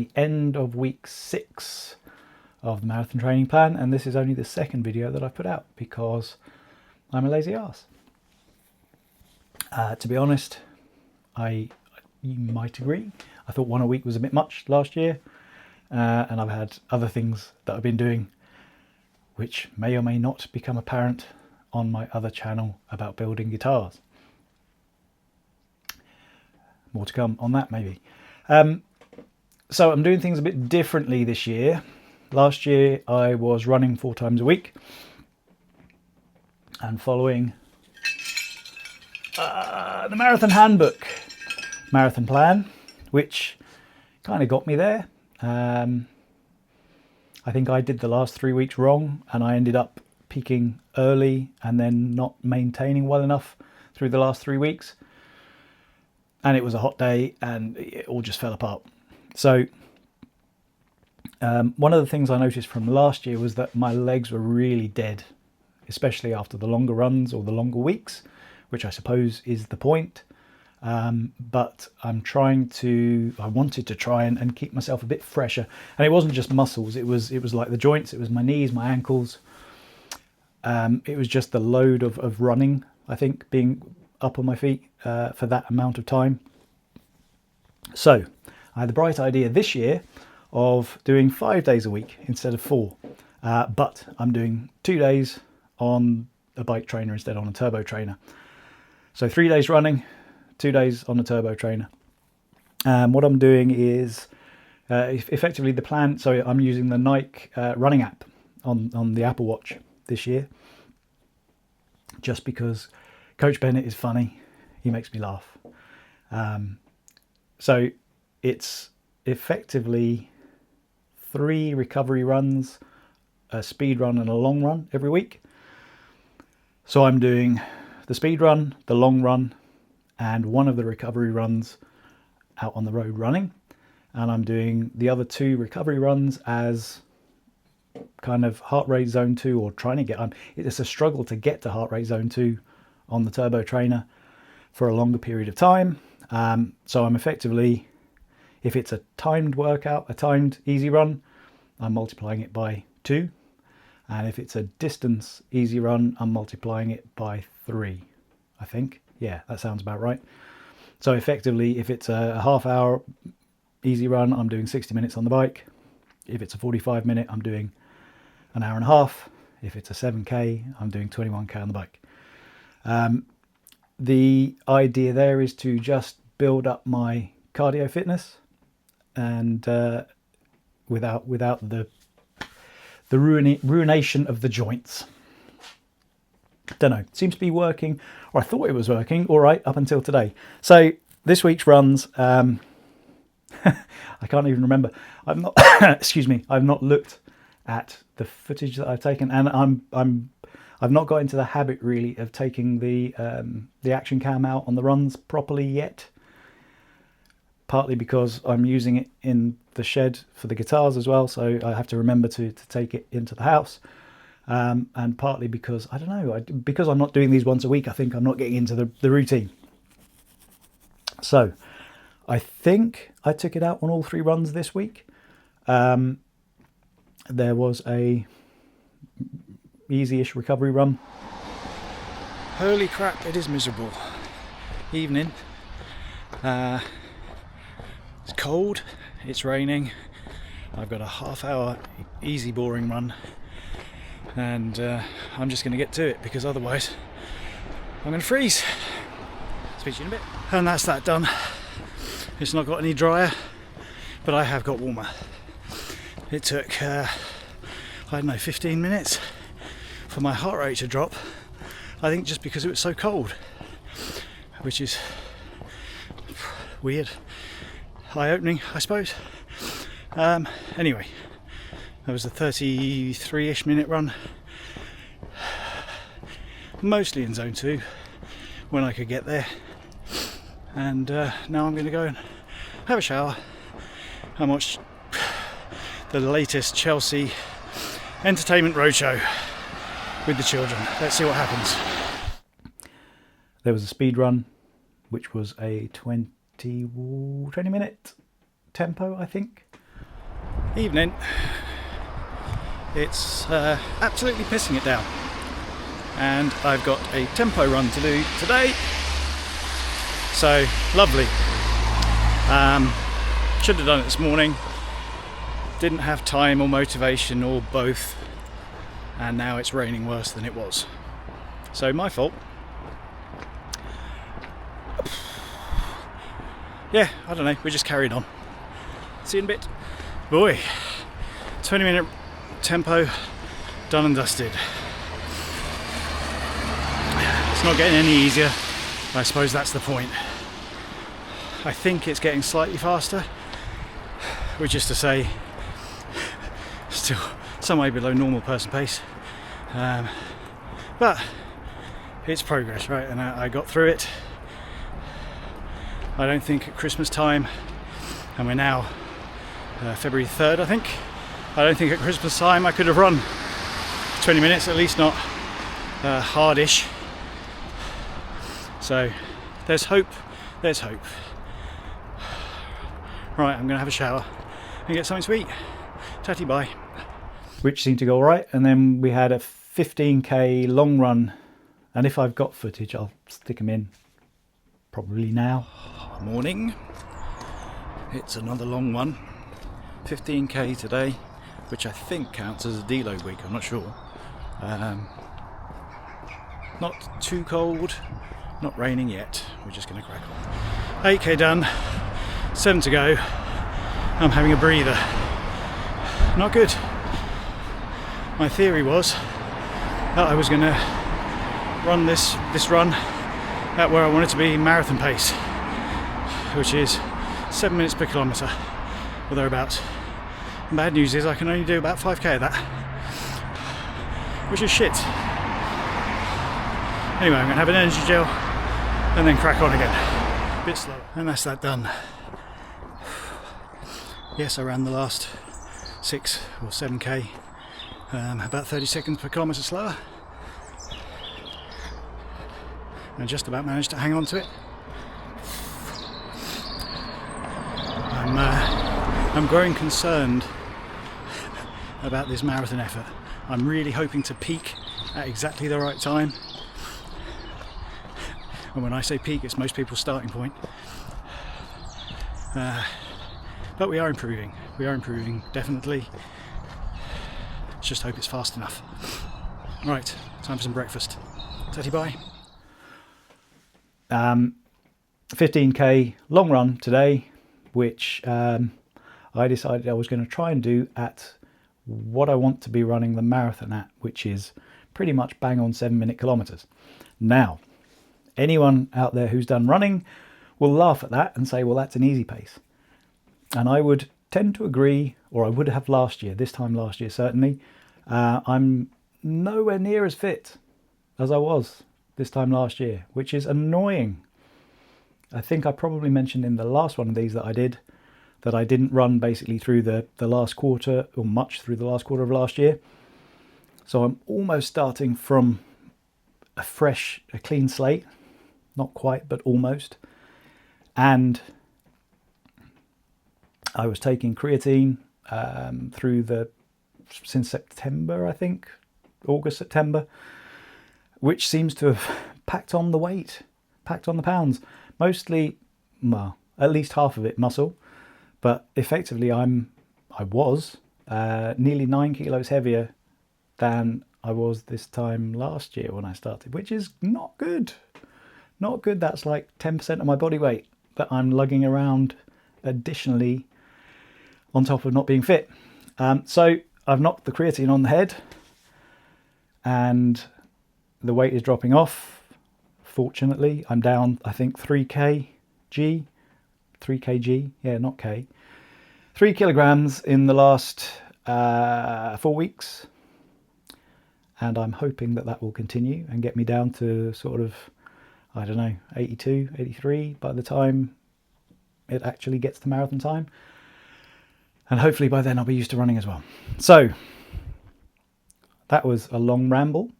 the end of week 6 of the marathon training plan, and this is only the second video that I've put out because I'm a lazy ass. To be honest, you might agree, I thought 1 a week was a bit much last year, and I've had other things that I've been doing which may or may not become apparent on my other channel about building guitars. More to come on that maybe. So I'm doing things a bit differently this year. Last year I was running 4 times a week and following the Marathon Handbook marathon plan, which kind of got me there. I think I did the last 3 weeks wrong, and I ended up peaking early and then not maintaining well enough through the last 3 weeks. And it was a hot day and it all just fell apart. So one of the things I noticed from last year was that my legs were really dead, especially after the longer runs or the longer weeks, which I suppose is the point. But I wanted to try and keep myself a bit fresher. And it wasn't just muscles, it was like the joints, it was my knees, my ankles. It was just the load of running, I think, being up on my feet for that amount of time. So I had the bright idea this year of doing 5 days a week instead of 4. But I'm doing 2 days on a bike trainer instead on a turbo trainer. So 3 days running, 2 days on a turbo trainer. What I'm doing is effectively the plan. So I'm using the Nike running app on the Apple Watch this year, just because Coach Bennett is funny. He makes me laugh. So it's effectively 3 recovery runs, a speed run and a long run every week. So I'm doing the speed run, the long run, and one of the recovery runs out on the road running. And I'm doing the other 2 recovery runs as kind of heart rate zone 2, or trying to get on. It's a struggle to get to heart rate zone 2 on the turbo trainer for a longer period of time. So I'm effectively, if it's a timed workout, a timed easy run, I'm multiplying it by 2. And if it's a distance easy run, I'm multiplying it by 3, I think. Yeah, that sounds about right. So effectively, if it's a half-hour easy run, I'm doing 60 minutes on the bike. If it's a 45-minute, I'm doing an hour and a half. If it's a 7K, I'm doing 21K on the bike. The idea there is to just build up my cardio fitness, and without the ruination of the joints. Don't know, seems to be working, or I thought it was working all right up until today. So this week's runs, I can't even remember. I've not excuse me, I've not looked at the footage that I've taken, and I've not got into the habit really of taking the action cam out on the runs properly yet. Partly because I'm using it in the shed for the guitars as well, so I have to remember to take it into the house. And partly because, I don't know, because I'm not doing these once a week, I think I'm not getting into the routine. So I think I took it out on all 3 runs this week. There was a easy-ish recovery run. Holy crap, it is miserable. Evening. It's cold, it's raining. I've got a half-hour easy boring run, and I'm just going to get to it, because otherwise I'm going to freeze. Speak to you in a bit. And that's that done. It's not got any drier, but I have got warmer. It took I don't know, 15 minutes for my heart rate to drop, I think, just because it was so cold, which is weird, eye-opening, I suppose. Anyway, that was a 33-ish minute run, mostly in zone 2 when I could get there. And now I'm going to go and have a shower and watch the latest Chelsea Entertainment Roadshow with the children. Let's see what happens. There was a speed run, which was a 20 minute tempo, I think. Evening. It's absolutely pissing it down, and I've got a tempo run to do today, so lovely. Should have done it this morning, didn't have time or motivation or both, and now it's raining worse than it was, so my fault. Yeah, I don't know, we just carried on. See you in a bit. Boy, 20-minute tempo, done and dusted. It's not getting any easier, I suppose that's the point. I think it's getting slightly faster, which is to say, still some way below normal person pace. But it's progress, right? And I got through it. I don't think at Christmas time, and we're now February 3rd, I think. I don't think at Christmas time I could have run 20 minutes, at least not hardish. So there's hope, there's hope. Right, I'm going to have a shower and get something to eat. Tatty bye. Which seemed to go all right, and then we had a 15k long run, and if I've got footage I'll stick them in probably now. Morning. It's another long one. 15k today, which I think counts as a deload week, I'm not sure. Not too cold, not raining yet, we're just going to crack on. 8k done, 7 to go. I'm having a breather. Not good. My theory was that I was going to run this run at where I wanted to be marathon pace, which is 7 minutes per kilometre or thereabouts. And bad news is I can only do about 5k of that, which is shit. Anyway, I'm going to have an energy gel and then crack on again. A bit slower. And that's that done. Yes, I ran the last 6 or 7k about 30 seconds per kilometre slower. And just about managed to hang on to it. I'm growing concerned about this marathon effort. I'm really hoping to peak at exactly the right time. And when I say peak, it's most people's starting point. But we are improving. We are improving, definitely. Let's just hope it's fast enough. Right, time for some breakfast. Tatty bye. 15k long run today, which I decided I was going to try and do at what I want to be running the marathon at, which is pretty much bang on 7-minute kilometers. Now, anyone out there who's done running will laugh at that and say, well, that's an easy pace. And I would tend to agree, or I would have this time last year certainly. I'm nowhere near as fit as I was this time last year, which is annoying. I think I probably mentioned in the last one of these that I did that I didn't run basically through the last quarter, or much through the last quarter of last year. So I'm almost starting from a clean slate. Not quite, but almost. And I was taking creatine since September, I think, August, September, which seems to have packed on the weight, packed on the pounds. Mostly, well, at least half of it muscle, but effectively I was nearly 9 kilos heavier than I was this time last year when I started, which is not good. Not good. That's like 10% of my body weight that I'm lugging around additionally on top of not being fit. So I've knocked the creatine on the head and the weight is dropping off. Fortunately, I'm down, I think, 3 kg, yeah, not K. 3 kilograms in the last 4 weeks. And I'm hoping that will continue and get me down to sort of, I don't know, 82, 83 by the time it actually gets to marathon time. And hopefully by then I'll be used to running as well. So that was a long ramble.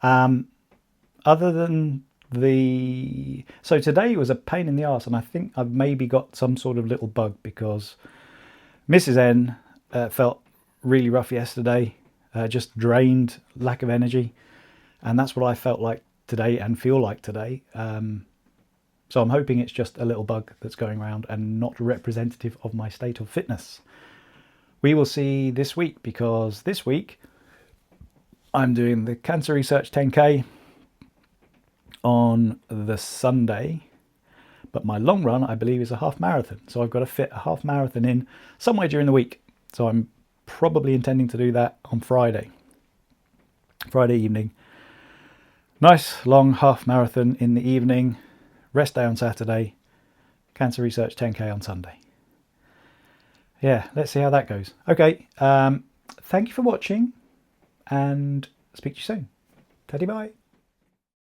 Other than so today was a pain in the arse, and I think I've maybe got some sort of little bug because Mrs. N Felt really rough yesterday, just drained, lack of energy, and that's what I felt like today and feel like today. So I'm hoping it's just a little bug that's going around and not representative of my state of fitness. We will see this week, because this week I'm doing the Cancer Research 10K on the Sunday, but my long run, I believe, is a half marathon. So I've got to fit a half marathon in somewhere during the week. So I'm probably intending to do that on Friday evening. Nice long half marathon in the evening, rest day on Saturday, Cancer Research 10K on Sunday. Yeah, let's see how that goes. Okay, thank you for watching, and speak to you soon. Teddy bye.